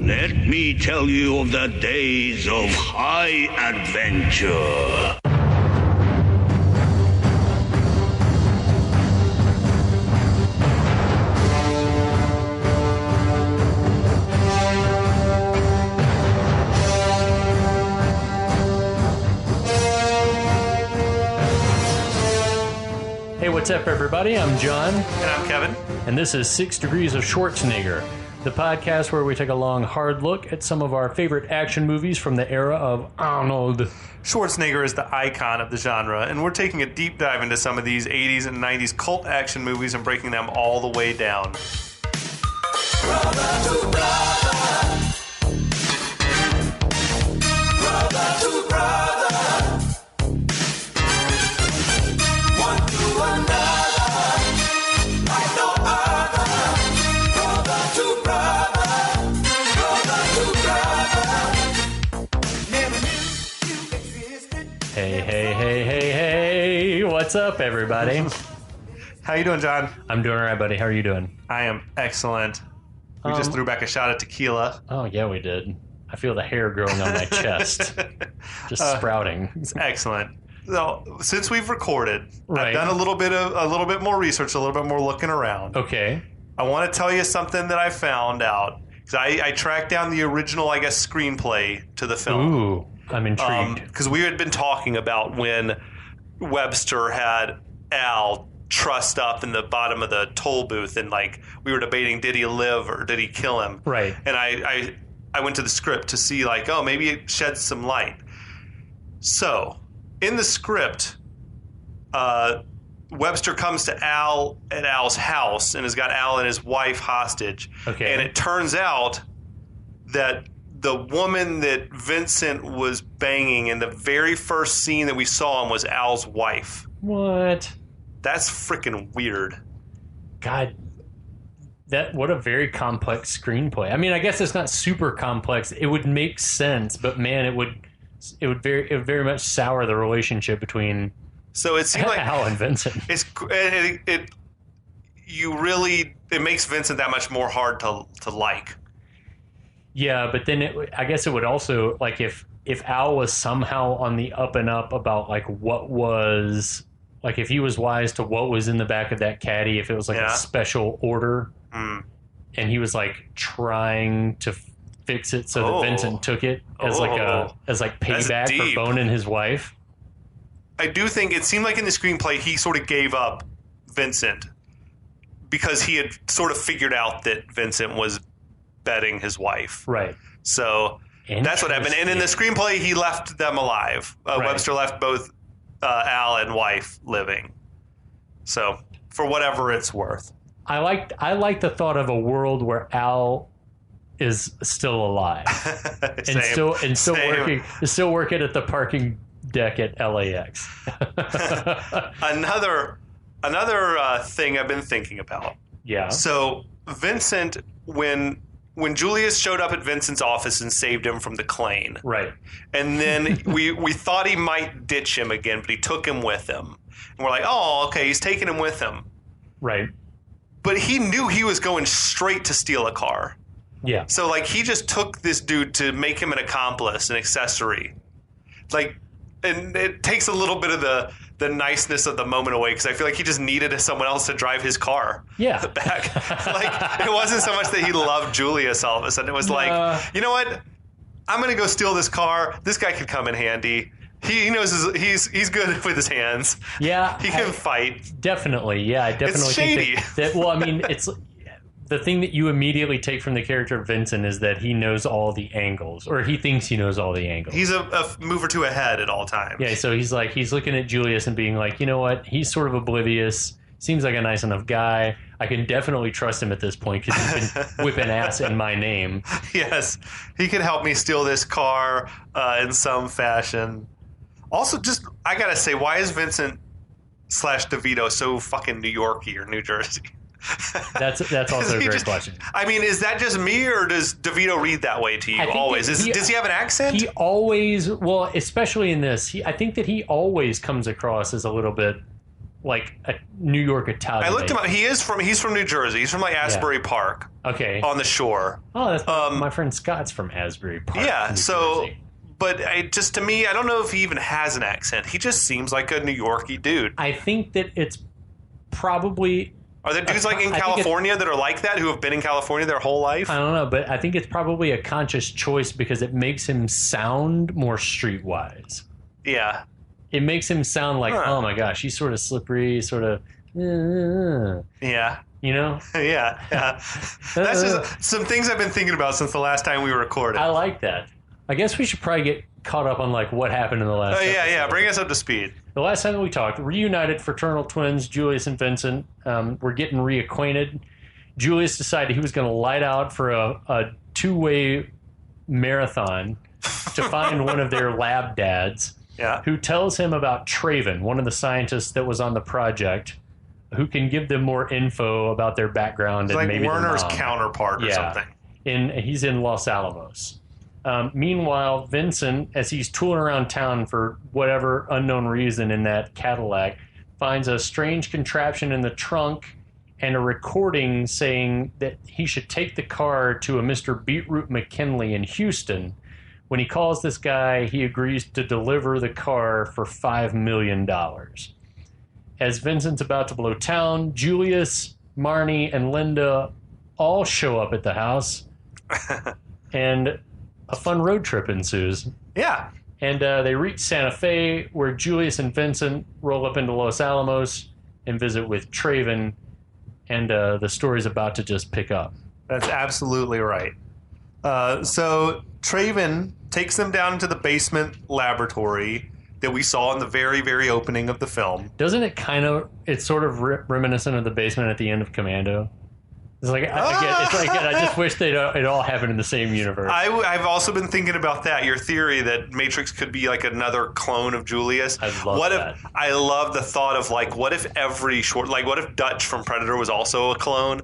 Let me tell you of the days of high adventure. Hey, what's up, everybody? I'm John. And I'm Kevin. And this is 6 Degrees of Schwarzenegger, the podcast where we take a long, hard look at some of our favorite action movies from the era of Arnold. Schwarzenegger is the icon of the genre, and we're taking a deep dive into some of these 80s and 90s cult action movies and breaking them all the way down. Brother to brother. Brother to brother. One to another. Like no other. Brother to brother. Brother to brother. Never knew you existed. Hey, what's up, everybody? How you doing, John? I'm doing all right, buddy. How are you doing? I am excellent. We just threw back a shot of tequila. Oh, yeah, we did. I feel the hair growing on my chest. Just sprouting. It's excellent. So, since we've recorded, Right. I've done a little bit more research, a little bit more looking around. Okay. I want to tell you something that I found out because I tracked down the original, I guess, screenplay to the film. Ooh, I'm intrigued. Because we had been talking about when Webster had Al trussed up in the bottom of the toll booth, and like we were debating, did he live or did he kill him? Right. And I went to the script to see like, oh, maybe it sheds some light. So in the script, Webster comes to Al at Al's house and has got Al and his wife hostage. Okay. And it turns out that the woman that Vincent was banging in the very first scene that we saw him was Al's wife. What? That's freaking weird. God, what a very complex screenplay. I mean, I guess it's not super complex. It would make sense, but man, it would very much sour the relationship between So it seemed like Al and Vincent. it makes Vincent that much more hard to like. Yeah, but then I guess it would also, like, if Al was somehow on the up and up about like what was, like, if he was wise to what was in the back of that caddy, if it was like a special order, and he was like trying to fix it so that Vincent took it as like payback for boning his wife. I do think it seemed like in the screenplay he sort of gave up Vincent because he had sort of figured out that Vincent was betting his wife. Right. So that's what happened. And in the screenplay, he left them alive. Right. Webster left both Al and wife living. So for whatever it's worth. I like the thought of a world where Al is still alive and still working at the parking deck at LAX. Another thing I've been thinking about. Yeah. So Vincent, when Julius showed up at Vincent's office and saved him from the Klane, Right. and then we thought he might ditch him again, but he took him with him, and we're like, oh, okay, he's taking him with him. Right. But he knew he was going straight to steal a car. Yeah. So, like, he just took this dude to make him an accomplice, an accessory. Like, and it takes a little bit of the niceness of the moment away because I feel like he just needed someone else to drive his car back. Like, it wasn't so much that he loved Julius all of a sudden. It was like, you know what? I'm going to go steal this car. This guy could come in handy. He knows he's good with his hands. Yeah. He can fight. Definitely. Yeah, I definitely It's shady. think that well, I mean, it's the thing that you immediately take from the character of Vincent is that he knows all the angles, or he thinks he knows all the angles. He's a move or two ahead at all times. Yeah, so he's looking at Julius and being like, you know what? He's sort of oblivious. Seems like a nice enough guy. I can definitely trust him at this point because he's been whipping ass in my name. Yes, he could help me steal this car in some fashion. Also, I gotta say, why is Vincent / DeVito so fucking New Yorky or New Jersey? That's also a great question. I mean, is that just me, or does DeVito read that way to you always? Does he have an accent? He always, well, especially in this, I think that he always comes across as a little bit like a New York Italian. I looked him up. He's from New Jersey. He's from like Asbury Park. Okay. On the shore. Oh, that's my friend Scott's from Asbury Park. Yeah. New So, Jersey. but to me, I don't know if he even has an accent. He just seems like a New Yorkie dude. I think that it's probably. Are there dudes like in California that are like that who have been in California their whole life? I don't know, but I think it's probably a conscious choice because it makes him sound more streetwise. Yeah. It makes him sound like, oh my gosh, he's sort of slippery, sort of. Yeah. You know? Yeah. That's just some things I've been thinking about since the last time we recorded. I like that. I guess we should probably get caught up on like what happened in the last episode. Bring us up to speed. The last time that we talked, reunited fraternal twins Julius and Vincent were getting reacquainted. Julius decided he was going to light out for a two-way marathon to find one of their lab dads, who tells him about Traven, one of the scientists that was on the project, who can give them more info about their background. It's and like maybe Werner's counterpart or something. He's in Los Alamos. Meanwhile, Vincent, as he's tooling around town for whatever unknown reason in that Cadillac, finds a strange contraption in the trunk and a recording saying that he should take the car to a Mr. Beetroot McKinley in Houston. When he calls this guy, he agrees to deliver the car for $5 million. As Vincent's about to blow town, Julius, Marnie, and Linda all show up at the house, and a fun road trip ensues. Yeah. And they reach Santa Fe, where Julius and Vincent roll up into Los Alamos and visit with Traven, and the story's about to just pick up. That's absolutely right. So Traven takes them down to the basement laboratory that we saw in the very, very opening of the film. Doesn't it it's sort of reminiscent of the basement at the end of Commando? It's like, I just wish it all happened in the same universe. I've also been thinking about that. Your theory that Matrix could be like another clone of Julius. I love that. I love the thought of like, what if what if Dutch from Predator was also a clone?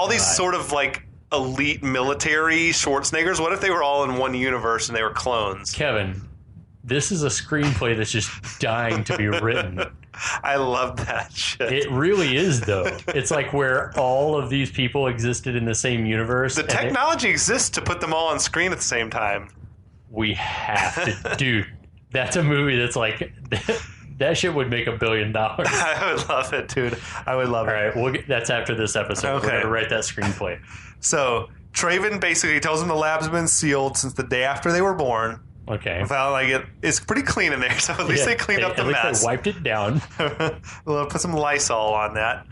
These sort of like elite military Schwarzeneggers. What if they were all in one universe and they were clones? Kevin, this is a screenplay that's just dying to be written. I love that shit. It really is, though. It's like where all of these people existed in the same universe. The technology exists to put them all on screen at the same time. We have to. Dude, that's a movie that's like... That shit would make $1 billion. I would love it, dude. I would love it. All right, that's after this episode. Okay. We're going to write that screenplay. So, Traven basically tells them the lab's been sealed since the day after they were born. Okay. Without it's pretty clean in there, so at least they cleaned up the mess. At least they wiped it down. We'll put some Lysol on that.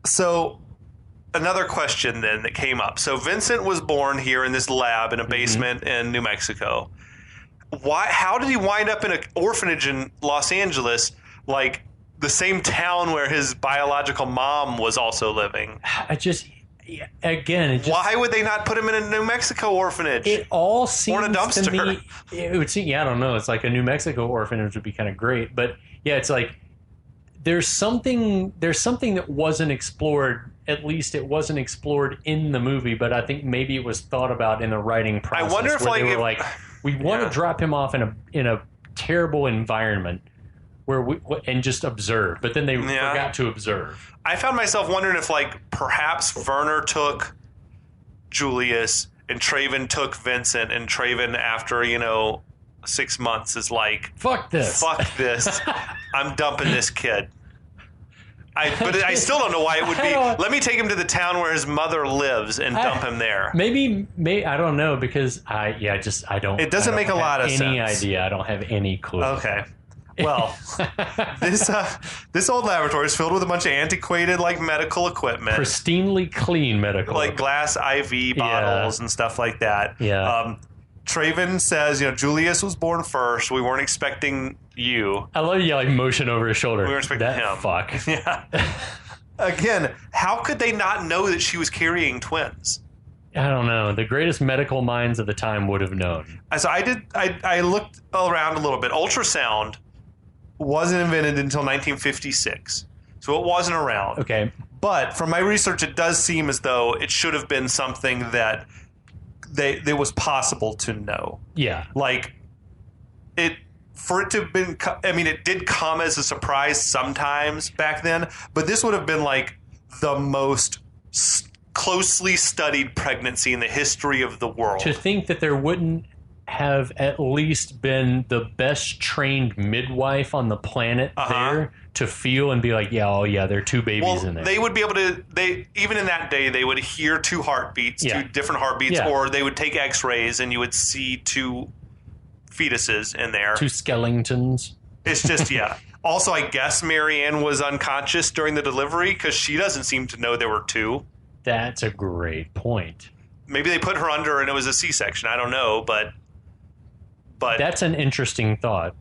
So another question then that came up. So Vincent was born here in this lab in a basement in New Mexico. How did he wind up in an orphanage in Los Angeles, like the same town where his biological mom was also living? Why would they not put him in a New Mexico orphanage? It all seems or in a dumpster. To me, it would seem, I don't know. It's like a New Mexico orphanage would be kind of great, but yeah, it's like there's something that wasn't explored. At least it wasn't explored in the movie, but I think maybe it was thought about in the writing process. I wonder if we want to drop him off in a terrible environment and just observe, but then they forgot to observe. I found myself wondering if, perhaps Werner took Julius and Traven took Vincent, and Traven, after, 6 months, is like, fuck this. I'm dumping this kid. But I still don't know why it would be. Let me take him to the town where his mother lives and dump him there. Maybe I don't know, because I don't. It doesn't make a lot of sense. Any idea? I don't have any clue. Okay. Well, this old laboratory is filled with a bunch of antiquated medical equipment, pristinely clean medical, glass IV bottles and stuff like that. Yeah. Traven says, Julius was born first. We weren't expecting you. I love you motion over his shoulder. We were expecting him. Fuck. Yeah. Again, how could they not know that she was carrying twins? I don't know. The greatest medical minds of the time would have known. So I looked around a little bit. Ultrasound wasn't invented until 1956. So it wasn't around. Okay. But from my research, it does seem as though it should have been something that it was possible to know. Yeah. for it to have been, I mean, it did come as a surprise sometimes back then, but this would have been like the most closely studied pregnancy in the history of the world. To think that there wouldn't have at least been the best trained midwife on the planet there to feel and be like, yeah, oh yeah, there are two babies in there. They would be able to, even in that day, they would hear two heartbeats, two different heartbeats, or they would take x-rays and you would see two fetuses in there. Two skeletons. It's just, Also, I guess Marianne was unconscious during the delivery because she doesn't seem to know there were two. That's a great point. Maybe they put her under and it was a C-section. I don't know, but that's an interesting thought.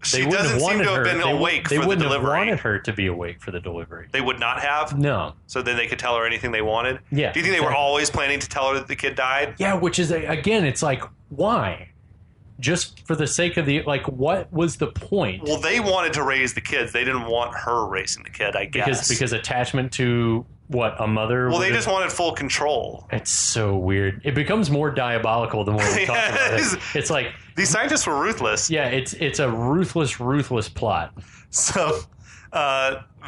She doesn't seem to have been awake for the delivery. They wouldn't have wanted her to be awake for the delivery. They would not have? No. So then they could tell her anything they wanted? Yeah. Do you think they were always planning to tell her that the kid died? Yeah, which is, again, it's like, why? Just for the sake of the, what was the point? Well, they wanted to raise the kids. They didn't want her raising the kid, I guess. Because attachment to, a mother? Well, they just wanted full control. It's so weird. It becomes more diabolical the more we talk about it. It's like... These scientists were ruthless. Yeah, it's a ruthless plot. So,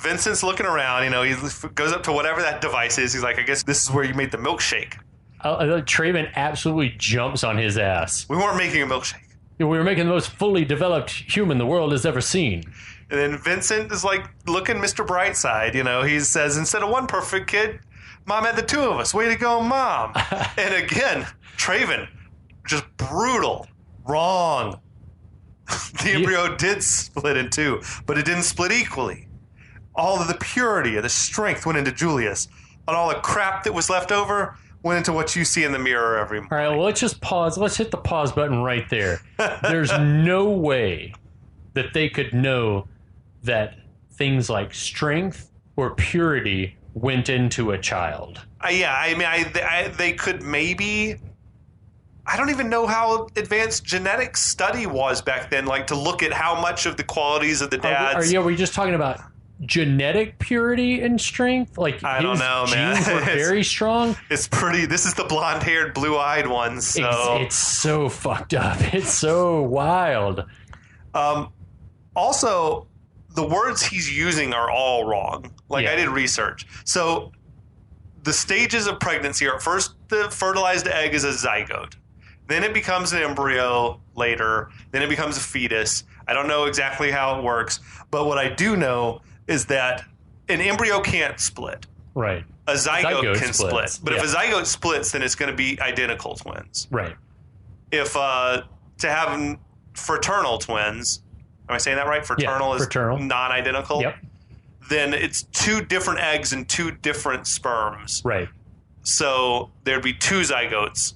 Vincent's looking around. He goes up to whatever that device is. He's like, I guess this is where you made the milkshake. Traven absolutely jumps on his ass. We weren't making a milkshake. We were making the most fully developed human the world has ever seen. And then Vincent is like looking Mr. Brightside. He says, instead of one perfect kid, Mom had the two of us. Way to go, Mom. And again, Traven, just brutal. Wrong. The embryo did split in two, but it didn't split equally. All of the purity of the strength went into Julius, and all the crap that was left over went into what you see in the mirror every morning. All right, well, let's just pause. Let's hit the pause button right there. There's no way that they could know that things like strength or purity went into a child. They could maybe... I don't even know how advanced genetic study was back then, to look at how much of the qualities of the dads... Were you just talking about genetic purity and strength? I don't know, man. Genes were very strong? It's pretty... This is the blonde-haired, blue-eyed ones, so... It's so fucked up. It's so wild. Also, the words he's using are all wrong. I did research. So, the stages of pregnancy are first the fertilized egg is a zygote. Then it becomes an embryo later. Then it becomes a fetus. I don't know exactly how it works. But what I do know is that an embryo can't split. Right. A zygote can splits. split. But if a zygote splits, then it's going to be identical twins. Right. If to have fraternal twins, am I saying that right? Fraternal is non-identical? Yep. Then it's two different eggs and two different sperms. Right. So there'd be two zygotes,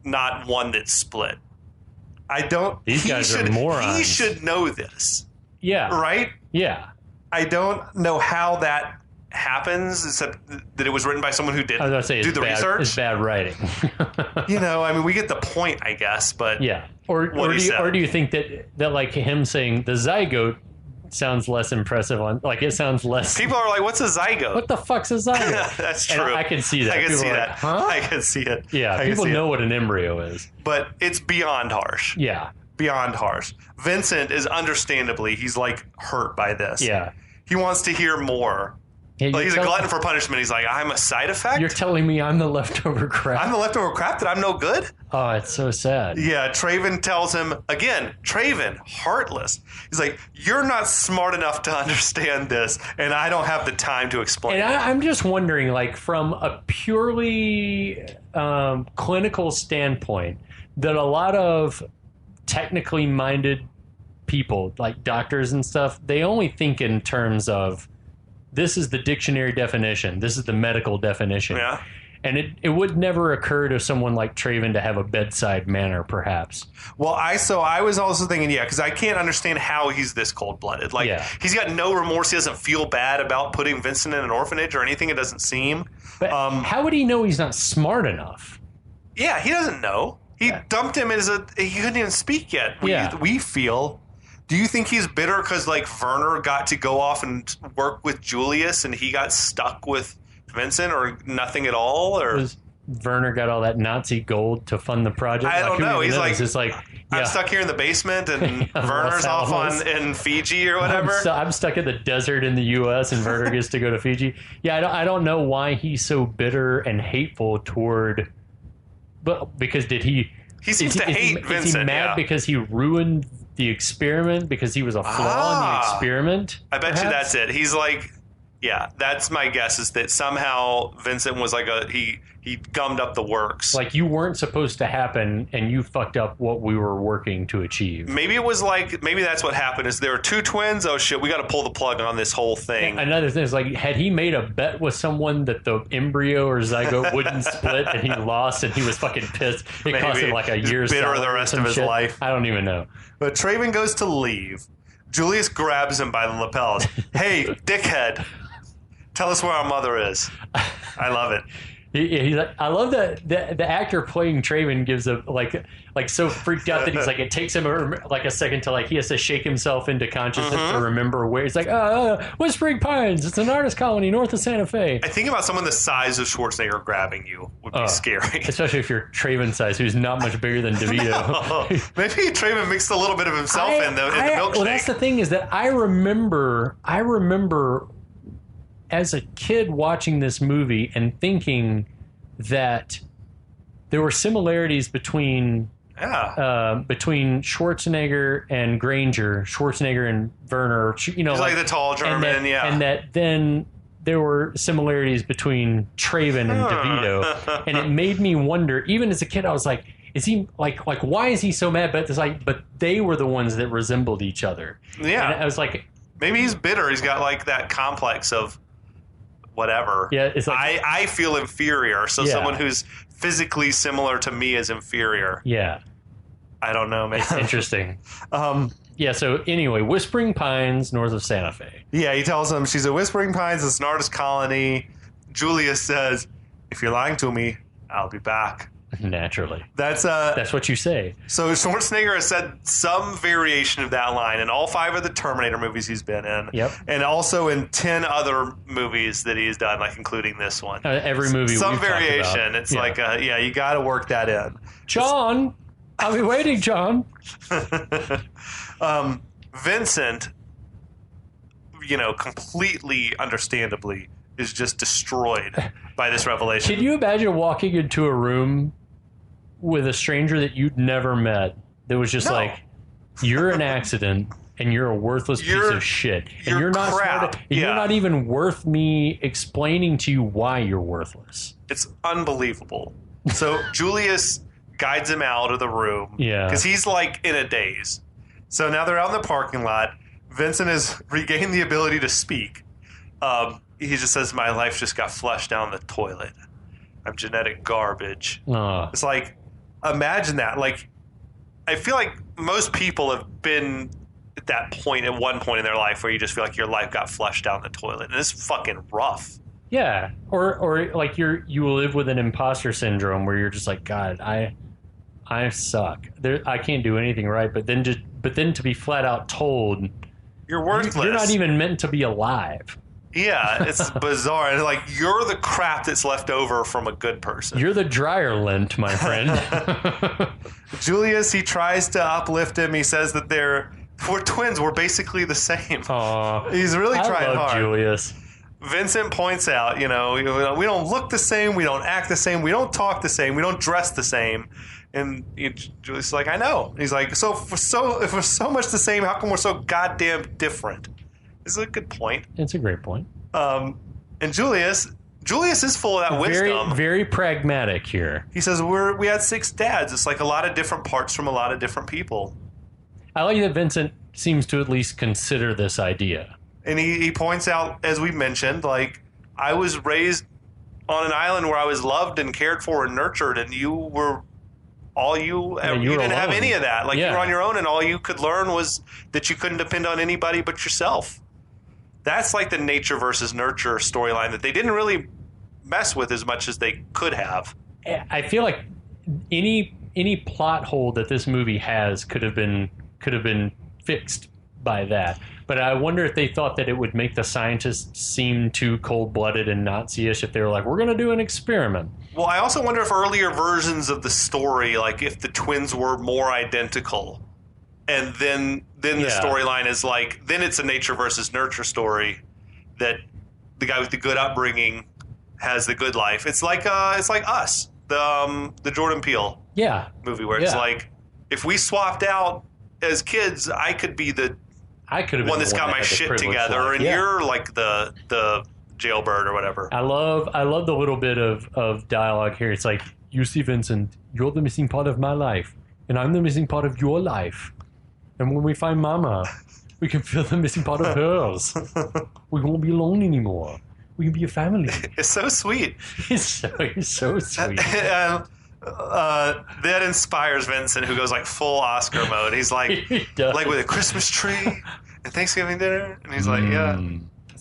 not one that's split. These guys are morons. He should know this. Yeah. Right? Yeah. I don't know how that happens, except that it was written by someone who did do the research. It's bad writing. We get the point, I guess, but... Yeah. Or do you think that him saying the zygote sounds less impressive it sounds less... People are like, what's a zygote? What the fuck's a zygote? That's true. And I can see that. I can see that. Huh? I can see it. Yeah, people know what an embryo is. But it's beyond harsh. Yeah. Beyond harsh. Vincent is understandably, he's hurt by this. Yeah. He wants to hear more. Yeah, he's a glutton for punishment. He's like, I'm a side effect? You're telling me I'm the leftover crap? I'm the leftover crap that I'm no good? Oh, it's so sad. Yeah, Traven tells him, again, Traven, heartless. He's like, you're not smart enough to understand this, and I don't have the time to explain and it. I'm just wondering, from a purely clinical standpoint, that a lot of technically minded people, like doctors and stuff, they only think in terms of, this is the dictionary definition. This is the medical definition. Yeah. And it would never occur to someone like Traven to have a bedside manner, perhaps. Well, I was also thinking, because I can't understand how he's this cold-blooded. He's got no remorse. He doesn't feel bad about putting Vincent in an orphanage or anything. It doesn't seem. But how would he know he's not smart enough? Yeah, he doesn't know. He dumped him he couldn't even speak yet. We feel. Do you think he's bitter because Werner got to go off and work with Julius and he got stuck with Vincent, or nothing at all? Or Werner got all that Nazi gold to fund the project? I don't know. He's it's just I'm stuck here in the basement, and Werner's Los off Alamos. in Fiji or whatever. I'm stuck in the desert in the U.S. and Werner gets to go to Fiji. Yeah, I don't know why he's so bitter and hateful toward. But because He seems to hate Vincent. Is he mad because he ruined the experiment because he was a flaw in the experiment? I bet you perhaps? that's it. He's like, yeah, that's my guess, is that somehow Vincent was like he gummed up the works. Like you weren't supposed to happen, and you fucked up what we were working to achieve. Maybe it was like, maybe that's what happened. Is there were two twins? Oh shit, we got to pull the plug on this whole thing. Another thing is, like, had he made a bet with someone that the embryo or zygote wouldn't split, and he lost, and he was fucking pissed? It cost him like a He's year's bitter salary the or rest some of his shit. life. I don't even know. But Traven goes to leave. Julius grabs him by the lapels. Hey, dickhead, tell us where our mother is. I love it. He's like, I love that the actor playing Traven gives a like so freaked out that he's like, it takes him like a second to, like, he has to shake himself into consciousness to remember where. He's like, Whispering Pines, it's an artist colony north of Santa Fe. I think about someone the size of Schwarzenegger grabbing you would be scary. Especially if you're Traven size, who's not much bigger than DeVito. Maybe Traven mixed a little bit of himself in the milkshake. Well, that's the thing, is that I remember as a kid watching this movie and thinking that there were similarities between Schwarzenegger and Granger, Schwarzenegger and Werner, you know, He's like the tall German, and that then there were similarities between Traven and DeVito, and it made me wonder. Even as a kid, I was like, is he like why is he so mad? But it's like, but they were the ones that resembled each other. Yeah, and I was like, maybe he's bitter. He's got like that complex of whatever. Yeah, it's like, I feel inferior, so someone who's physically similar to me is inferior. Yeah, I don't know, man. it's interesting. Yeah, so anyway, Whispering Pines, north of Santa Fe. Yeah, he tells him she's at Whispering Pines, it's an artist colony. Julius says, if you're lying to me, I'll be back. Naturally. That's what you say. So Schwarzenegger has said some variation of that line in all 5 of the Terminator movies he's been in. Yep. And also in 10 other movies that he's done, like including this one. Every movie some we've variation. talked about. It's like, you got to work that in. John, I'll be waiting, John. Vincent, completely understandably, is just destroyed by this revelation. Can you imagine walking into a room with a stranger that you'd never met that was just like, you're an accident and you're a worthless piece of shit, and you're not crap. you're not even worth me explaining to you why you're worthless. It's unbelievable. So Julius guides him out of the room. Yeah. Because he's like in a daze. So now they're out in the parking lot. Vincent has regained the ability to speak. He just says, my life just got flushed down the toilet. I'm genetic garbage. It's like, imagine that. Like, I feel like most people have been at that point at one point in their life where you just feel like your life got flushed down the toilet. And it's fucking rough. Yeah. Or like you live with an imposter syndrome where you're just like, God, I suck. I can't do anything right. But then to be flat out told you're worthless. You're not even meant to be alive. Yeah, it's bizarre. And like, you're the crap that's left over from a good person. You're the dryer lint, my friend. Julius, he tries to uplift him. He says that we're twins. We're basically the same. Aww. He's really trying hard. Julius. Vincent points out, we don't look the same. We don't act the same. We don't talk the same. We don't dress the same. And Julius is like, I know. He's like, if we're so much the same, how come we're so goddamn different? This is a good point. It's a great point. And Julius is full of that wisdom. Very pragmatic here. He says, we had 6 dads. It's like a lot of different parts from a lot of different people. I like that Vincent seems to at least consider this idea. And he points out, as we mentioned, like, I was raised on an island where I was loved and cared for and nurtured, and you were you didn't have any of that. Like, you were on your own, and all you could learn was that you couldn't depend on anybody but yourself. That's like the nature versus nurture storyline that they didn't really mess with as much as they could have. I feel like any plot hole that this movie has could have been fixed by that. But I wonder if they thought that it would make the scientists seem too cold-blooded and Nazi-ish if they were like, we're going to do an experiment. Well, I also wonder if earlier versions of the story, like if the twins were more identical, and then the storyline is like, then it's a nature versus nurture story, that the guy with the good upbringing has the good life. It's like Us, the Jordan Peele movie, where it's like, if we swapped out as kids, I could be the one that's got my shit together, and you're like the jailbird or whatever. I love the little bit of dialogue here. It's like, you see, Vincent, you're the missing part of my life, and I'm the missing part of your life. And when we find Mama, we can feel the missing part of hers. We won't be alone anymore. We can be a family. It's so sweet. He's so sweet. That inspires Vincent, who goes like full Oscar mode. He's like, like with a Christmas tree and Thanksgiving dinner, and he's like, yeah.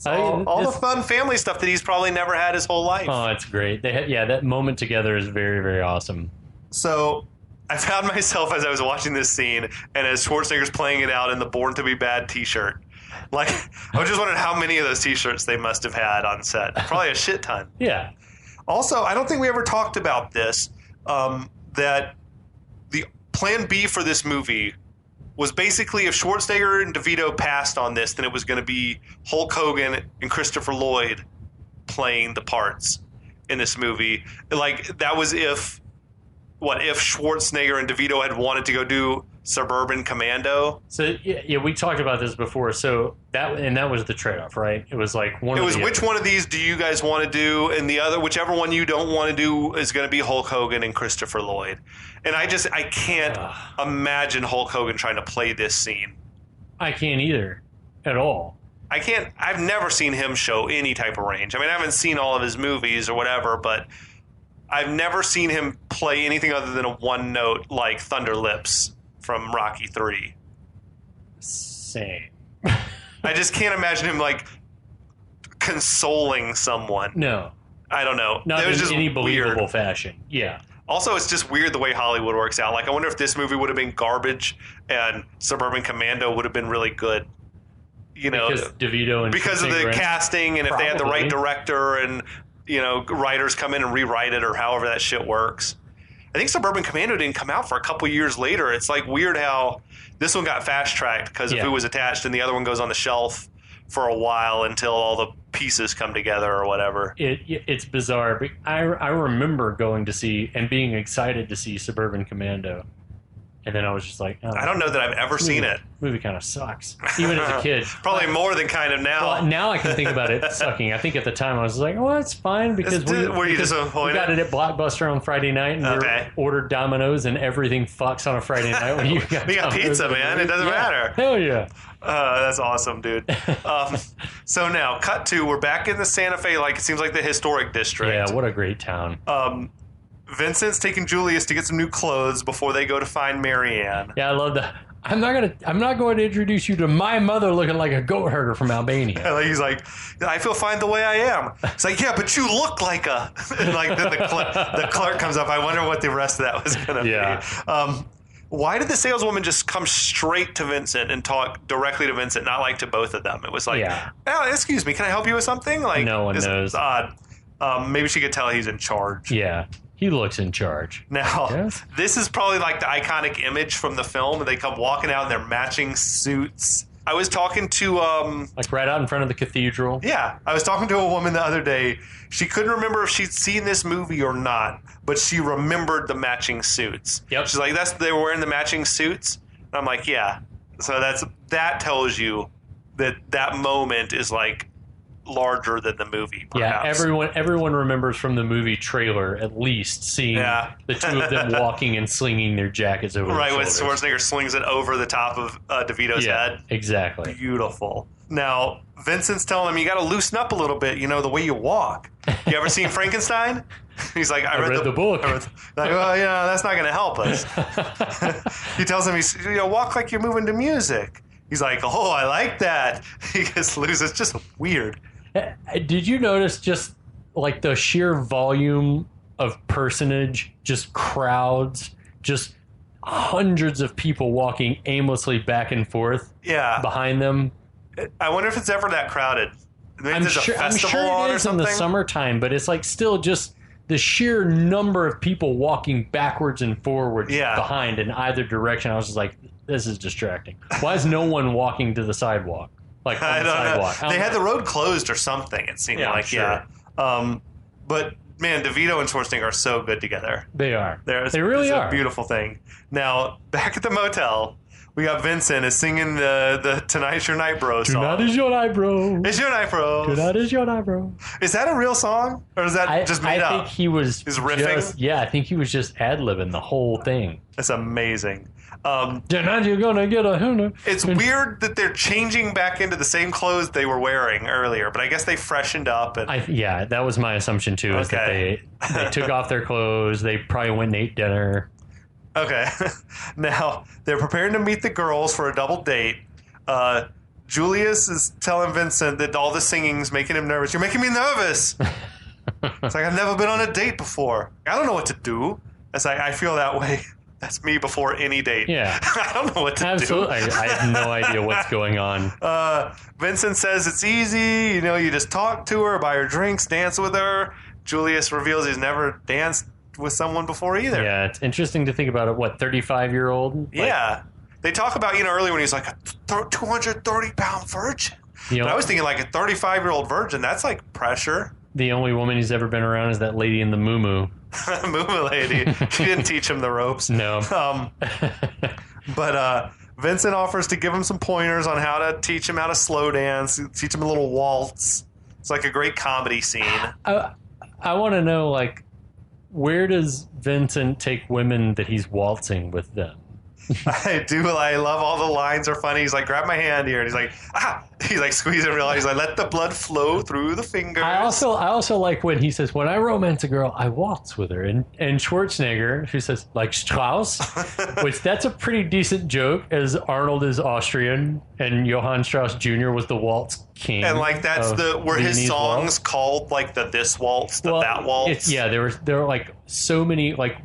All the fun family stuff that he's probably never had his whole life. Oh, it's great. That moment together is very, very awesome. So I found myself as I was watching this scene and as Schwarzenegger's playing it out in the Born to be Bad t-shirt. Like, I was just wondering how many of those t-shirts they must have had on set. Probably a shit ton. Yeah. Also, I don't think we ever talked about this, that the plan B for this movie was basically if Schwarzenegger and DeVito passed on this, then it was going to be Hulk Hogan and Christopher Lloyd playing the parts in this movie. Like, that was if Schwarzenegger and DeVito had wanted to go do Suburban Commando. So yeah, we talked about this before. So that was the trade-off, right? It was like one of these do you guys want to do, and the other, whichever one you don't want to do, is going to be Hulk Hogan and Christopher Lloyd. And I can't imagine Hulk Hogan trying to play this scene. I can't either, at all. I've never seen him show any type of range. I mean, I haven't seen all of his movies or whatever, but I've never seen him play anything other than a one note like Thunder Lips from Rocky 3. Same. I just can't imagine him like consoling someone. No. I don't know. Not in any believable fashion. Yeah. Also, it's just weird the way Hollywood works out. Like, I wonder if this movie would have been garbage and Suburban Commando would have been really good. You know, because DeVito and because of the casting, and if they had the right director and, you know, writers come in and rewrite it or however that shit works. I think Suburban Commando didn't come out for a couple years later. It's like weird how this one got fast-tracked because of who was attached, and the other one goes on the shelf for a while until all the pieces come together or whatever. It's bizarre. But I remember going to see and being excited to see Suburban Commando. And then I was just like, oh, I don't know that I've ever seen it. Movie kind of sucks. Even as a kid. Probably more than kind of now. Well, now I can think about it sucking. I think at the time I was like, well, it's fine because we got it at Blockbuster on Friday night and we ordered Domino's and everything fucks on a Friday night. When you got pizza, man. It doesn't matter. Hell yeah. That's awesome, dude. So now, cut to, we're back in the Santa Fe, like it seems like the historic district. Yeah, what a great town. Vincent's taking Julius to get some new clothes before they go to find Marianne. Yeah, I love that. I'm not going to introduce you to my mother looking like a goat herder from Albania. He's like, I feel fine the way I am. It's like, yeah, but you look like a. And like then the clerk comes up. I wonder what the rest of that was going to be. Why did the saleswoman just come straight to Vincent and talk directly to Vincent, not like to both of them? It was like, oh, excuse me, can I help you with something? Like, no one knows. It's odd. Maybe she could tell he's in charge. Yeah. He looks in charge. Now, this is probably like the iconic image from the film, and they come walking out in their matching suits. I was talking to... like right out in front of the cathedral? Yeah. I was talking to a woman the other day. She couldn't remember if she'd seen this movie or not, but she remembered the matching suits. Yep. She's like, they were wearing the matching suits? And I'm like, yeah. So that tells you that moment is like larger than the movie, perhaps. Yeah, everyone remembers from the movie trailer at least seeing the two of them walking and slinging their jackets over their shoulders. When Schwarzenegger slings it over the top of DeVito's head. Exactly. Beautiful. Now, Vincent's telling him, you got to loosen up a little bit, the way you walk. You ever seen Frankenstein? He's like, I read the book. Like, well, that's not going to help us. He tells him, walk like you're moving to music. He's like, oh, I like that. He gets loose. It's just weird. Did you notice just like the sheer volume of personage, just crowds, just hundreds of people walking aimlessly back and forth behind them? I wonder if it's ever that crowded. Maybe I'm sure it is in the summertime, but it's like still just the sheer number of people walking backwards and forwards behind in either direction, I was just like, this is distracting. Why is no one walking to the sidewalk? Like on I the don't sidewalk? know. They had the road closed or something, it seemed like. sure. But man, DeVito and Schwarzenegger are so good together. They are. They really it's are. a beautiful thing. Now, back at the motel, we got Vincent is singing the Tonight's Your Night Bro song. Tonight is your night, bro. It's your night, bro. Tonight is your night, bro. Is that a real song? Or is that just made up? I think he was He's riffing? I think he was just ad-libbing the whole thing. That's amazing. Tonight you're gonna get a hooner. It's weird that they're changing back into the same clothes they were wearing earlier, but I guess they freshened up. And that was my assumption too, is that they took off their clothes. They probably went and ate dinner. Okay. Now, they're preparing to meet the girls for a double date. Julius is telling Vincent that all the singing's making him nervous. You're making me nervous. It's like, I've never been on a date before. I don't know what to do. It's like, I feel that way. That's me before any date. Yeah. I don't know what to Absolutely. do. I have no idea what's going on. Vincent says it's easy. You just talk to her, buy her drinks, dance with her. Julius reveals he's never danced with someone before either. Yeah, it's interesting to think about it. What, 35-year-old? Yeah. They talk about, earlier when he was like a 230-pound virgin. But I was thinking like a 35-year-old virgin, that's like pressure. The only woman he's ever been around is that lady in the moo-moo. Moo lady. She didn't teach him the ropes. No. But Vincent offers to give him some pointers on how to teach him how to slow dance, teach him a little waltz. It's like a great comedy scene. I want to know, like, where does Vincent take women that he's waltzing with them? I do. I love all the lines are funny. He's like, grab my hand here. And he's like, He's like squeezing real hard. He's like, let the blood flow through the fingers. I also like when he says, when I romance a girl, I waltz with her. And Schwarzenegger, who says, like Strauss, which that's a pretty decent joke, as Arnold is Austrian and Johann Strauss Jr. was the waltz king. And like that's were his Viennese songs waltz. Called like the this waltz, that waltz? There were like so many, like,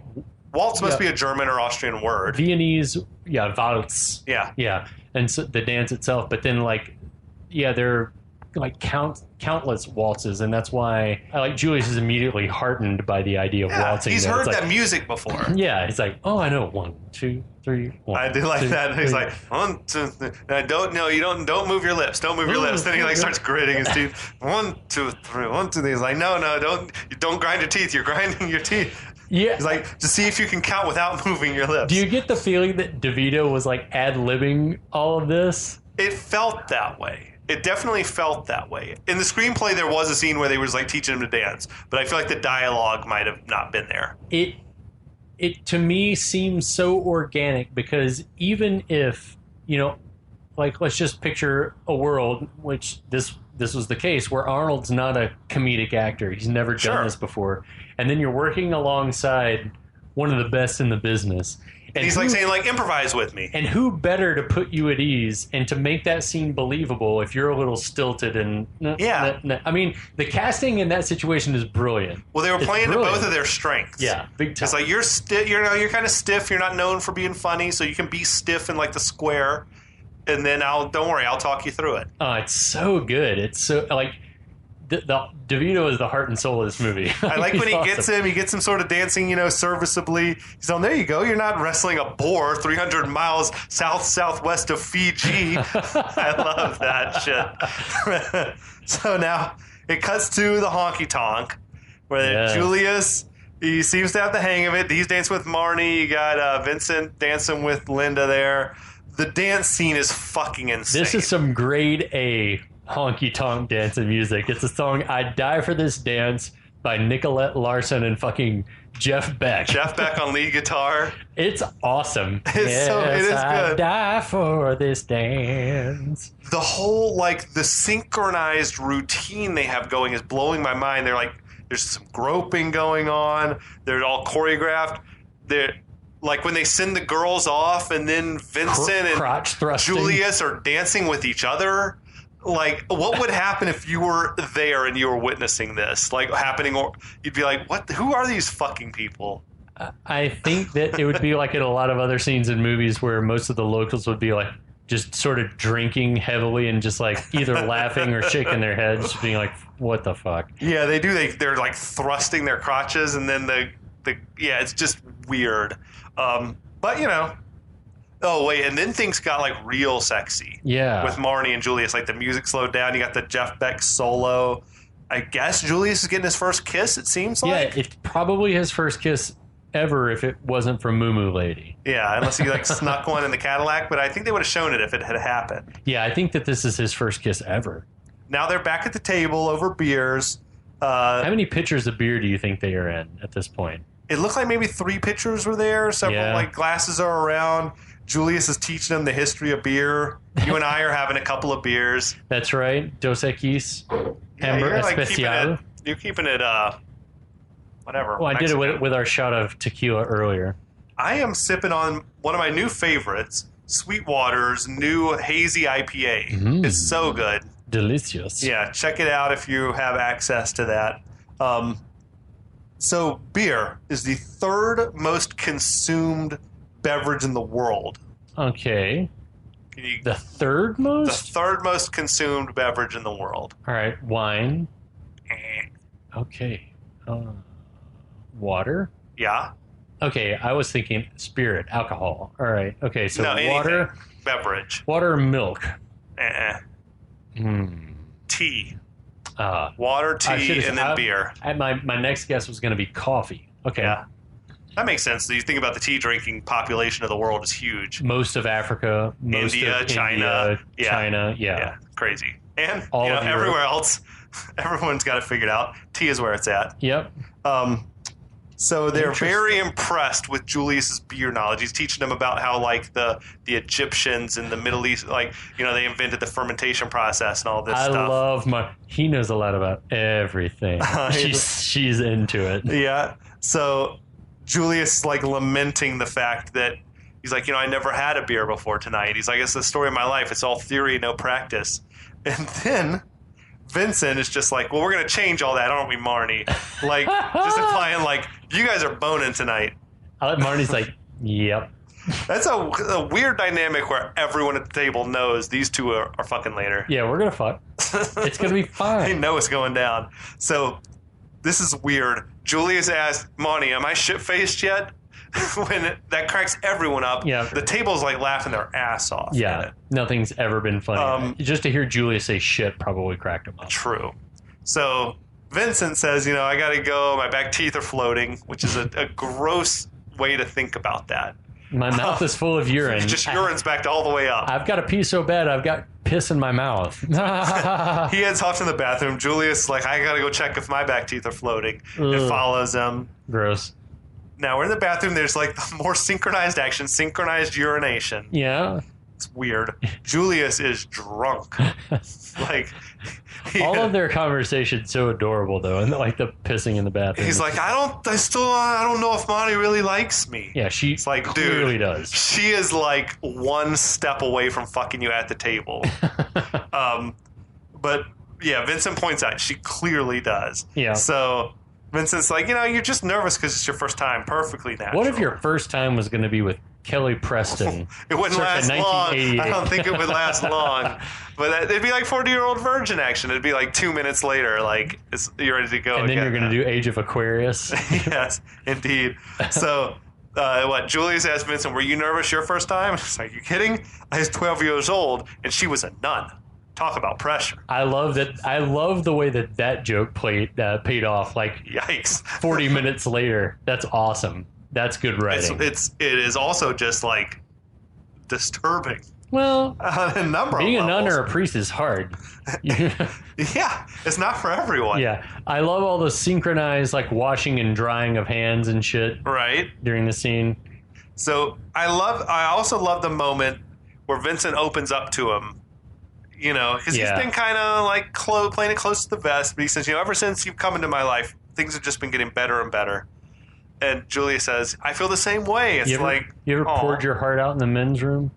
waltz must be a German or Austrian word. Viennese, waltz. Yeah. Yeah. And so the dance itself, but then there are like countless waltzes, and that's why Julius is immediately heartened by the idea of waltzing. He's heard that music before. Yeah, he's like, oh, I know, 1, 2, 3. 1, I do like 2, that. He's 3. like, 1, 2, 3. Don't move your lips. Don't move your lips. Then he like starts gritting his teeth. 1, 2, 3, 1, 2, 3. He's like, no, don't grind your teeth. You're grinding your teeth. Yeah. He's like, just see if you can count without moving your lips. Do you get the feeling that DeVito was like ad-libbing all of this? It felt that way. It definitely felt that way. In the screenplay, there was a scene where they was like teaching him to dance, but I feel like the dialogue might have not been there. It to me seems so organic, because even if, let's just picture a world which this was the case, where Arnold's not a comedic actor. He's never done this before. And then you're working alongside one of the best in the business. And he's like saying, improvise with me. And who better to put you at ease and to make that scene believable if you're a little stilted and... I mean, the casting in that situation is brilliant. Well, they were playing to both of their strengths. Yeah, big time. It's like, you're kind of stiff. You're not known for being funny, so you can be stiff in, the square. And then don't worry, I'll talk you through it. Oh, it's so good. It's so, the DeVito is the heart and soul of this movie. I like when he gets him sort of dancing, serviceably. He's there you go. You're not wrestling a boar 300 miles southwest of Fiji. I love that shit. So now it cuts to the honky tonk where Julius, he seems to have the hang of it. He's dancing with Marnie. You got Vincent dancing with Linda there. The dance scene is fucking insane. This is some grade A honky tonk dancing music. It's a song "I'd Die for This Dance" by Nicolette Larson and fucking Jeff Beck. Jeff Beck on lead guitar. It's awesome. It is good. I'd die for this dance. The whole the synchronized routine they have going is blowing my mind. They're there's some groping going on. They're all choreographed. They're when they send the girls off, and then Vincent and Julius are dancing with each other. What would happen if you were there and you were witnessing this happening? Or you'd be like, "What? Who are these fucking people?" I think that it would be like in a lot of other scenes in movies where most of the locals would be like, just sort of drinking heavily and just like either laughing or shaking their heads, being like, "What the fuck?" Yeah, they do. They're like thrusting their crotches, and then it's just weird. But you know, oh wait, and then things got like real sexy. Yeah, with Marnie and Julius, like the music slowed down. You got the Jeff Beck solo. I guess Julius is getting his first kiss. It seems like. Yeah, it's probably his first kiss ever if it wasn't from Moo Moo Lady. Yeah, unless he like snuck one in the Cadillac, but I think they would have shown it if it had happened. Yeah, I think that this is his first kiss ever. Now they're back at the table over beers. How many pitchers of beer do you think they are in at this point? It looked like maybe 3 pitchers were there. Several like glasses are around. Julius is teaching them the history of beer. You and I are having a couple of beers. That's right. Dos Equis, Amber you're, like, Especial. You're keeping it, whatever. Well, I did it with our shot of tequila earlier. I am sipping on one of my new favorites, Sweetwater's new hazy IPA. It's so good. Delicious. Yeah, check it out if you have access to that. So beer is the 3rd most consumed beverage in the world. Okay. The 3rd most? The 3rd most consumed beverage in the world. All right. Wine. Okay. Water? Yeah. Okay, I was thinking spirit, alcohol. All right. Okay, so water. Anything. Beverage. Water or milk? Tea. Uh, Water, tea, and then beer. My next guess was going to be coffee. Okay. Yeah. That makes sense. You think about the tea drinking population of the world is huge. Most of Africa, India, China. China, yeah. Crazy. And all of everywhere else, everyone's got it figured out. Tea is where it's at. Yep. So they're very impressed with Julius's beer knowledge. He's teaching them about how like the Egyptians and the Middle East, like, you know, they invented the fermentation process and all this stuff. I love he knows a lot about everything. She's into it. Yeah. So Julius is like lamenting the fact that he's like, you know, I never had a beer before tonight. He's like, it's the story of my life. It's all theory, no practice. And then Vincent is just like, well, we're going to change all that, aren't we, Marnie? Like, just implying, like, you guys are boning tonight. Marnie's like, yep. That's a weird dynamic where everyone at the table knows these two are fucking later. Yeah, we're going to fuck. It's going to be fine. They know it's going down. So, this is weird. Julius asked Marnie, am I shit-faced yet? When that cracks everyone up. Yeah. The table's like laughing their ass off. Yeah. Nothing's ever been funny. Just to hear Julius say shit probably cracked him up. True. So Vincent says, you know, I got to go. My back teeth are floating, which is a gross way to think about that. My mouth is full of urine. Just urine's backed all the way up. I've got to pee so bad, I've got piss in my mouth. He heads off to the bathroom. Julius is like, I got to go check if my back teeth are floating. It follows him. Gross. Now we're in the bathroom. There's like the more synchronized action, synchronized urination. Yeah. It's weird. Julius is drunk. Like all of their conversation's so adorable though, and like the pissing in the bathroom. He's like, I don't know if Marnie really likes me. Yeah, she's like clearly does. She is like one step away from fucking you at the table. But yeah, Vincent points out she clearly does. Yeah. So Vincent's like, you know, you're just nervous because it's your first time. Perfectly natural. What if your first time was going to be with Kelly Preston? It wouldn't last long. I don't think it would last long. But it'd be like 40-year-old virgin action. It'd be like 2 minutes later, like you're ready to go. And then you're going to do Age of Aquarius. Yes, indeed. So, Julius asked Vincent, were you nervous your first time? It's like, you kidding? I was 12 years old, and she was a nun. Talk about pressure. I love that. I love the way that joke paid off. Like, yikes! 40 minutes later, that's awesome. That's good writing. It is also just like disturbing. Well, a number being of a nun levels. or a priest is hard. Yeah, it's not for everyone. Yeah, I love all the synchronized like washing and drying of hands and shit. Right during the scene. So I also love the moment where Vincent opens up to him. You know, because he's been kind of like playing it close to the vest. But he says, you know, ever since you've come into my life, things have just been getting better and better. And Julia says, I feel the same way. It's you ever poured your heart out in the men's room?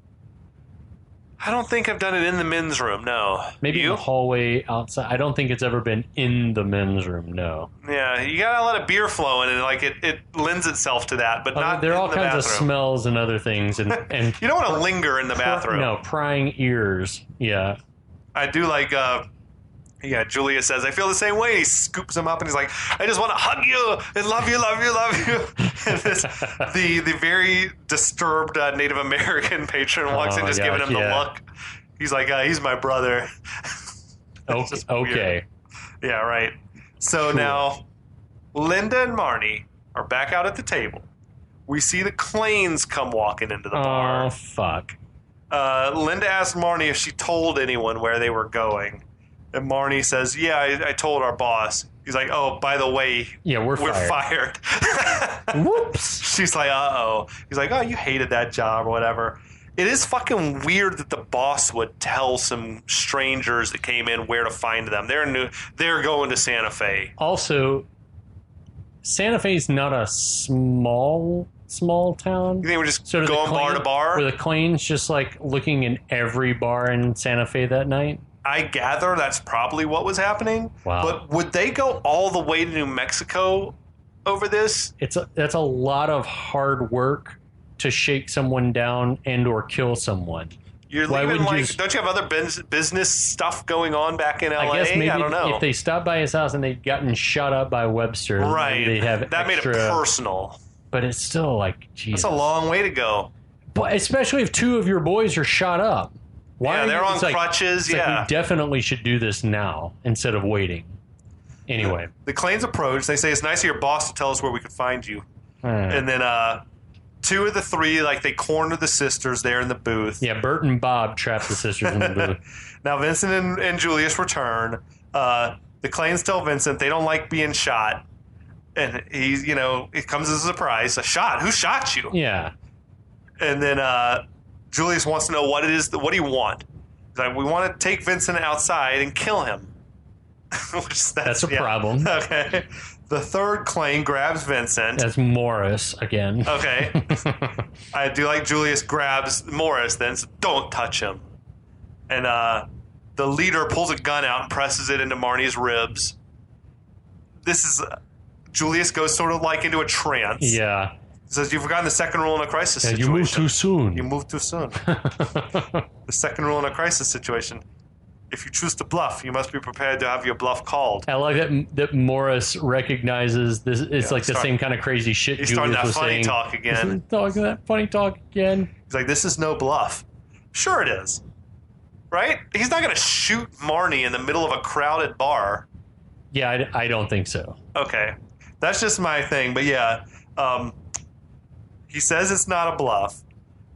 I don't think I've done it in the men's room. No. Maybe in You? the hallway outside. I don't think it's ever been in the men's room. No. Yeah, you got a lot of beer flowing, and like it lends itself to that, but not there are in all the kinds bathroom. of smells and other things, and You don't want to linger in the bathroom. No, prying ears. Yeah. I do like. Julius says, I feel the same way. He scoops him up and he's like, I just want to hug you and love you, love you, love you. And the very disturbed Native American patron walks in, just giving him the look. He's like, he's my brother. Okay. Yeah, right. So now, Linda and Marnie are back out at the table. We see the Klanes come walking into the bar. Oh, fuck. Linda asked Marnie if she told anyone where they were going. And Marnie says, yeah, I told our boss. He's like, oh, by the way, we're fired. Whoops. She's like, uh-oh. He's like, oh, you hated that job or whatever. It is fucking weird that the boss would tell some strangers that came in where to find them. They're going to Santa Fe. Also, Santa Fe's not a small town. You think we're just So going bar to bar? Were the Klanes just like looking in every bar in Santa Fe that night? I gather that's probably what was happening. Wow. But would they go all the way to New Mexico over this? That's a lot of hard work to shake someone down and or kill someone. You're Why leaving wouldn't like, don't you have other business stuff going on back in LA? I guess maybe I don't know. if they stopped by his house and they'd gotten shot up by Webster, Right. they'd have that extra, made it personal. But it's still like, Jesus. That's a long way to go. But especially if two of your boys are shot up. Yeah, they're on crutches. It's like Yeah. we definitely should do this now instead of waiting. Anyway. The Klanes approach. They say, it's nice of your boss to tell us where we could find you. And then two of the three, like, they corner the sisters there in the booth. Yeah, Bert and Bob trapped the sisters in the booth. Now, Vincent and Julius return. The Klanes tell Vincent they don't like being shot. And he's, it comes as a surprise. A shot? Who shot you? Yeah. And then Julius wants to know what it is. What do you want? He's like, we want to take Vincent outside and kill him. That's a problem. Okay. The third Klane grabs Vincent. That's Morris again. Okay. I do like Julius grabs Morris then, so don't touch him. And the leader pulls a gun out and presses it into Marnie's ribs. This is... Julius goes sort of like into a trance. Yeah. He says, you've forgotten the second rule in a crisis situation. You moved too soon. You moved too soon. The second rule in a crisis situation. If you choose to bluff, you must be prepared to have your bluff called. I like that Morris recognizes this. It's like the same kind of crazy shit He's Julius starting that was funny saying. talk again. He's talking that funny talk again. He's like, this is no bluff. Sure it is. Right? He's not going to shoot Marnie in the middle of a crowded bar. Yeah, I don't think so. Okay. That's just my thing. But yeah, he says it's not a bluff.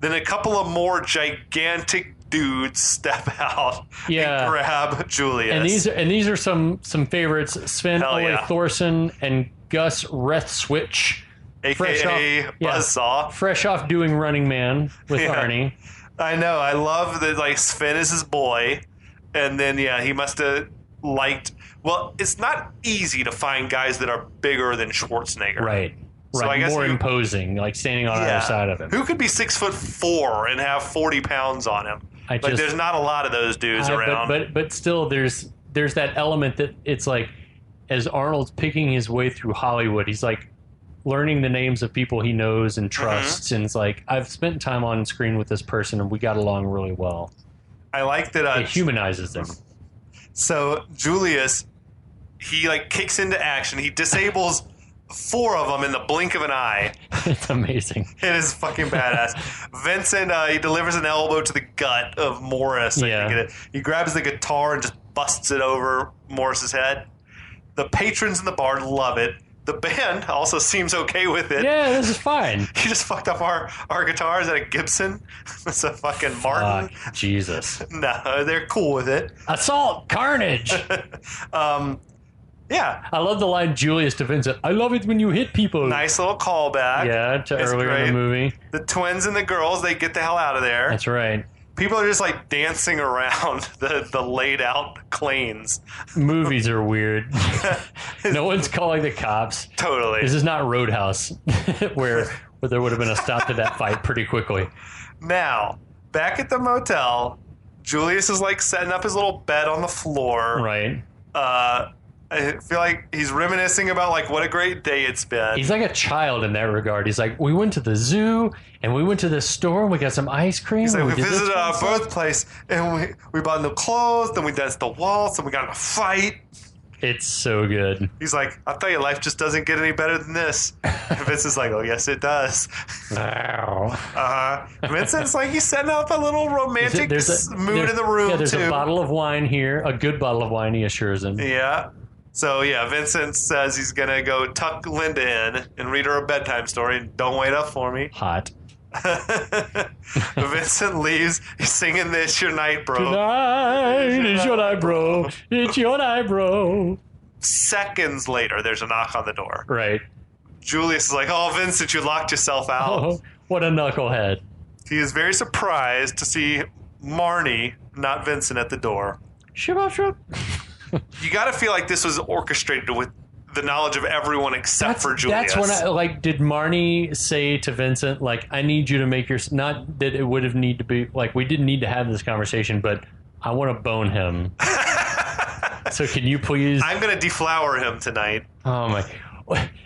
Then a couple of more gigantic dudes step out and grab Julius. And these are some favorites. Sven Ole Thorson and Gus Rethswich. A.K.A. Buzzsaw. Fresh off doing Running Man with Arnie. I know. I love that, like, Sven is his boy. And then, he must have liked... Well, it's not easy to find guys that are bigger than Schwarzenegger. Right. So I guess more imposing, like standing on either side of him. Who could be 6'4" and have 40 pounds on him? There's not a lot of those dudes around. But still, there's that element that it's like, as Arnold's picking his way through Hollywood, he's like learning the names of people he knows and trusts, and it's like, I've spent time on screen with this person, and we got along really well. I like that. It humanizes them. So Julius, he like kicks into action. He disables 4 of them in the blink of an eye. It's amazing. It is fucking badass. Vincent, he delivers an elbow to the gut of Morris. He grabs the guitar and just busts it over Morris's head. The patrons in the bar love it. The band also seems okay with it. Yeah, this is fine. He just fucked up our guitars at a Gibson. It's a fucking Martin. Jesus. No, they're cool with it. Assault, carnage. Yeah. I love the line Julius to Vincent. I love it when you hit people. Nice little callback. Yeah, to earlier in the movie. The twins and the girls, they get the hell out of there. That's right. People are just like dancing around the laid out Klanes. Movies are weird. No one's calling the cops. Totally. This is not Roadhouse, where there would have been a stop to that fight pretty quickly. Now, back at the motel, Julius is like setting up his little bed on the floor. Right. I feel like he's reminiscing about like what a great day it's been. He's like a child in that regard. He's like, we went to the zoo and we went to the store and we got some ice cream. He's like, and we did this visited our fun stuff." birthplace and we bought new clothes, then we danced the waltz, and we got in a fight. It's so good. He's like, I'll tell you, life just doesn't get any better than this. And Vince is like, oh, yes, it does. Wow. Vincent's like, he's setting up a little romantic mood in the room, yeah, there's too. a bottle of wine here, a good bottle of wine, he assures him. Yeah. So, yeah, Vincent says he's going to go tuck Linda in and read her a bedtime story. Don't wait up for me. Hot. Vincent leaves. He's singing the It's Your Night, Bro. Tonight is your night, bro. It's your night, bro. Seconds later, there's a knock on the door. Right. Julius is like, oh, Vincent, you locked yourself out. Oh, what a knucklehead. He is very surprised to see Marnie, not Vincent, at the door. Ship. You got to feel like this was orchestrated with the knowledge of everyone except for Julius. That's when I like. Did Marnie say to Vincent, like, "I need you to make your not that it would have need to be like we didn't need to have this conversation, but I want to bone him. So can you please? I'm going to deflower him tonight." Oh my!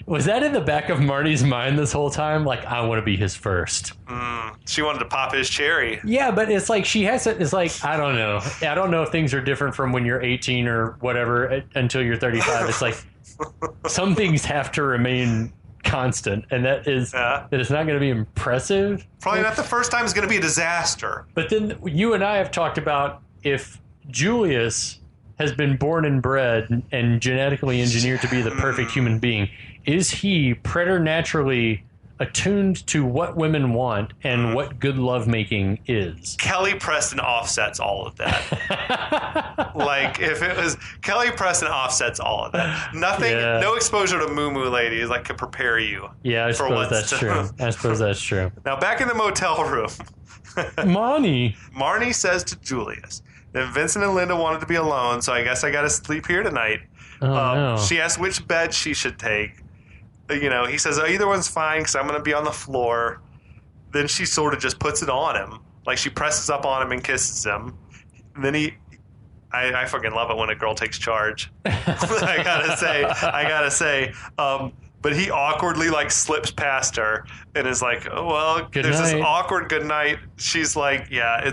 Was that in the back of Marnie's mind this whole time? Like, I want to be his first. She wanted to pop his cherry. Yeah, but it's like she has it. It's like I don't know. I don't know if things are different from when you're 18 or whatever until you're 35. It's like some things have to remain constant, and that is that it's not going to be impressive. Probably not the first time. It's going to be a disaster. But then you and I have talked about if Julius has been born and bred and genetically engineered to be the perfect human being, is he preternaturally attuned to what women want and what good lovemaking is? Kelly Preston offsets all of that. Like, if it was Kelly Preston offsets all of that. Nothing, no exposure to Moo Moo Ladies like can prepare you. Yeah, I suppose that's true. I suppose that's true. Now, back in the motel room, Marnie says to Julius that Vincent and Linda wanted to be alone, so I guess I got to sleep here tonight. No. She asks which bed she should take. You know, he says, oh, either one's fine because I'm going to be on the floor. Then she sort of just puts it on him. Like, she presses up on him and kisses him. And then I fucking love it when a girl takes charge. I gotta say. But he awkwardly, like, slips past her and is like, oh, well, there's this awkward good night. She's like, yeah,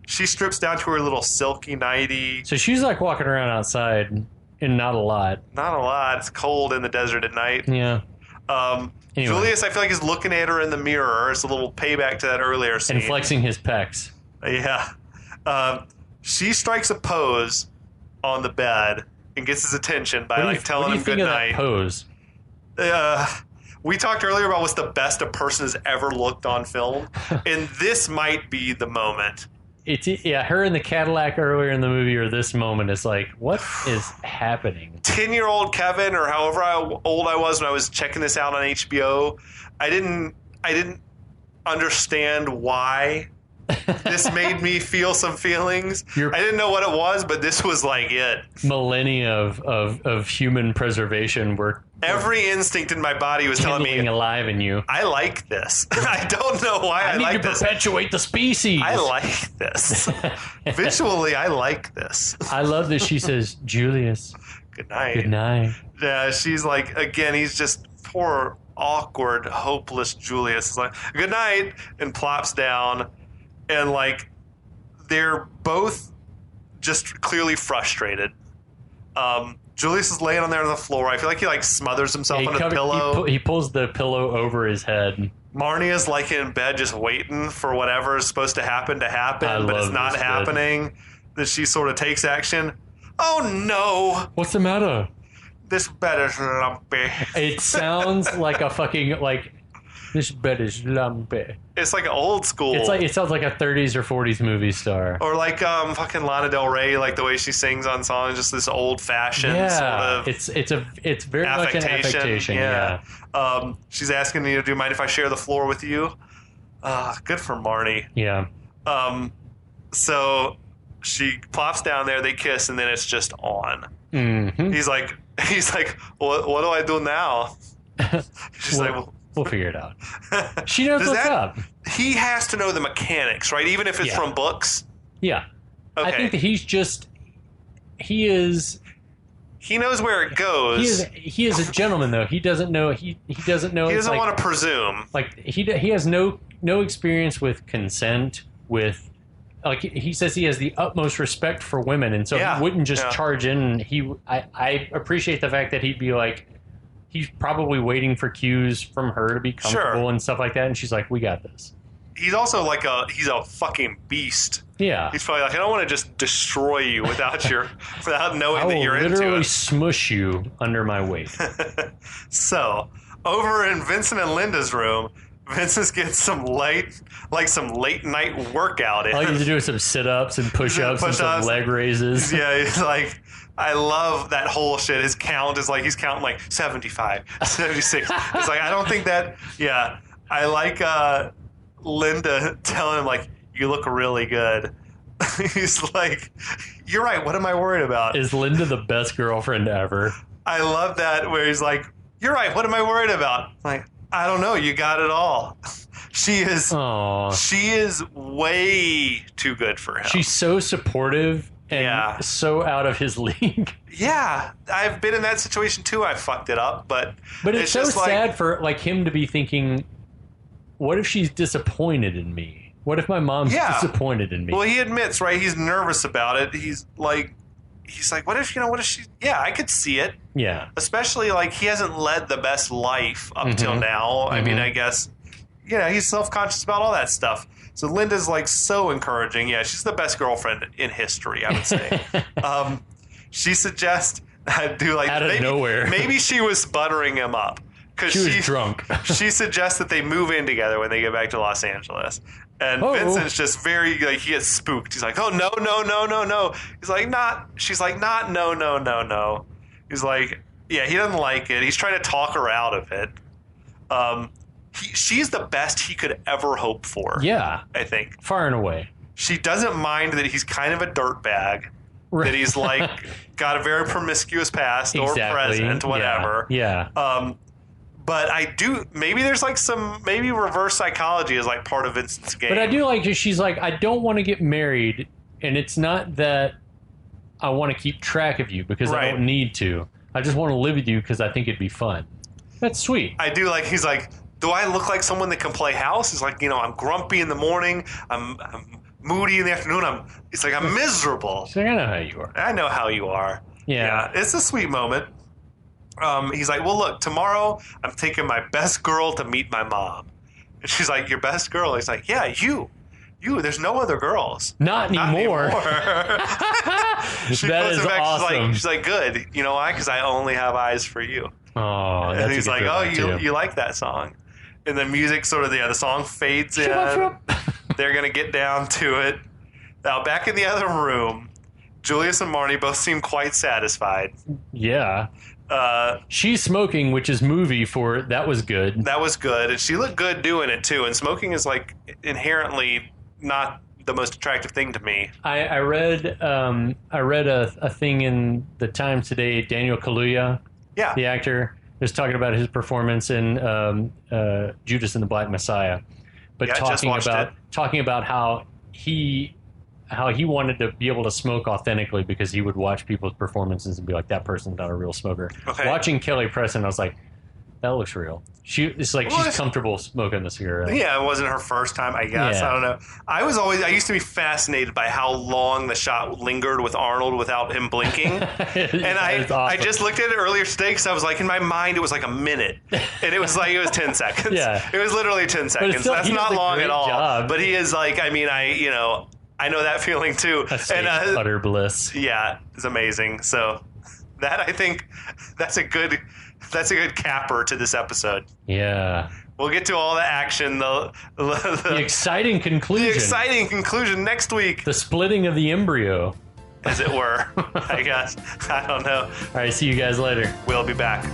she strips down to her little silky nightie. So she's, like, walking around outside. And not a lot. Not a lot. It's cold in the desert at night. Yeah. Anyway. Julius, I feel like, is looking at her in the mirror. It's a little payback to that earlier scene. And flexing his pecs. Yeah. She strikes a pose on the bed and gets his attention by telling him good night. Pose? We talked earlier about what's the best a person has ever looked on film. And this might be the moment. Her in the Cadillac earlier in the movie or this moment is like, what is happening? 10-year-old Kevin, or however old I was when I was checking this out on HBO, I didn't understand why this made me feel some feelings. I didn't know what it was, but this was like it. Millennia of human preservation were every instinct in my body was telling me alive in you. I like this. I don't know why I like this. I need to perpetuate the species. I like this. Visually, I like this. I love that she says, Julius. Good night. Good night. Yeah, she's like, again, he's just poor, awkward, hopeless Julius. Is like, good night, and plops down. And, like, they're both just clearly frustrated. Julius is laying on there on the floor. I feel like he, like, smothers himself on a pillow. He pulls the pillow over his head. Marnie is, like, in bed just waiting for whatever is supposed to happen, but it's not happening. Then she sort of takes action. Oh, no. What's the matter? This bed is lumpy. It sounds like a fucking, like, this bed is lumpy. It's like old school. It sounds like a 30s or 40s movie star. Or like fucking Lana Del Rey, like the way she sings on songs, just this old fashioned sort of. It's very much an affectation. Yeah. She's asking, do you mind if I share the floor with you? Good for Marnie. Yeah. So she plops down there, they kiss, and then it's just on. Mm-hmm. He's like, what do I do now? She's like, we'll figure it out. She knows what's up. He has to know the mechanics, right? Even if it's from books. Yeah. Okay. I think that he knows where it goes. he is a gentleman though. He doesn't know. He doesn't know. He doesn't want to presume. Like he has no experience with consent. With like he says he has the utmost respect for women, and so he wouldn't just charge in. I appreciate the fact that he'd be like, he's probably waiting for cues from her to be comfortable and stuff like that, and she's like, "We got this." He's also like he's a fucking beast. Yeah, he's probably like, I don't want to just destroy you without knowing that you're into it. I will literally smush you under my weight. So over in Vincent and Linda's room, Vincent gets some late night workout in. All you have to do is some sit-ups and push-ups and some leg raises. Yeah, he's like, I love that whole shit. His count is like, he's counting like 75, 76. It's like, I don't think that, I like Linda telling him like, you look really good. He's like, you're right, what am I worried about? Is Linda the best girlfriend ever? I love that where he's like, you're right, what am I worried about? Like, I don't know, you got it all. She is way too good for him. She's so supportive and so out of his league. Yeah, I've been in that situation too. I fucked it up, but it's so sad for like him to be thinking, what if she's disappointed in me? What if my mom's disappointed in me? Well, he admits, right? He's nervous about it. He's like, what if she? Yeah, I could see it. Yeah. Especially like he hasn't led the best life up till now. I mean, I guess, he's self-conscious about all that stuff. So Linda's like so encouraging. Yeah, she's the best girlfriend in history, I would say. She suggests, out of nowhere. Maybe she was buttering him up. Because she was drunk. She suggests that they move in together when they get back to Los Angeles. And Vincent's just very, like, he gets spooked. He's like, oh, no. He's like, not. She's like, not, no. He's like, yeah, he doesn't like it. He's trying to talk her out of it. She's the best he could ever hope for. Yeah. I think. Far and away. She doesn't mind that he's kind of a dirtbag. Right. That he's, like, got a very promiscuous past or present, whatever. Yeah. But I do, maybe there's like maybe reverse psychology is like part of Vincent's game. But I do like, she's like, I don't want to get married, and it's not that I want to keep track of you because I don't need to. I just want to live with you because I think it'd be fun. That's sweet. I do like, he's like, do I look like someone that can play house? He's like, I'm grumpy in the morning, I'm moody in the afternoon, it's like, I'm miserable. She's like, I know how you are. I know how you are. Yeah. It's a sweet moment. He's like, well, look, tomorrow I'm taking my best girl to meet my mom. And she's like, your best girl? He's like, yeah, you. There's no other girls. Not anymore. She that puts is it back. awesome. She's like, good. You know why? Because I only have eyes for you. Oh, that's and he's like, oh, you like that song. And the music sort of, the song fades in. They're going to get down to it. Now, back in the other room, Julius and Marnie both seem quite satisfied. Yeah. She's smoking, which is movie for that was good. That was good, and she looked good doing it too. And smoking is like inherently not the most attractive thing to me. I read a thing in the Times today. Daniel Kaluuya, the actor, was talking about his performance in Judas and the Black Messiah, but talking about how he wanted to be able to smoke authentically because he would watch people's performances and be like, that person's not a real smoker. Okay. Watching Kelly Preston, I was like, that looks real. She's comfortable smoking the cigarette. Yeah, it wasn't her first time, I guess. Yeah. I don't know. I used to be fascinated by how long the shot lingered with Arnold without him blinking. And I just looked at it earlier today because I was like, in my mind, it was like a minute. And it was 10 seconds. Yeah. It was literally 10 seconds. Still, that's not long at all. Job. But he is like, I mean, I know that feeling too. Utter bliss. Yeah, it's amazing. So that, I think, that's a good capper to this episode. Yeah. We'll get to all the action, the exciting conclusion. The exciting conclusion next week. The splitting of the embryo, as it were. I guess. I don't know. All right, see you guys later. We'll be back.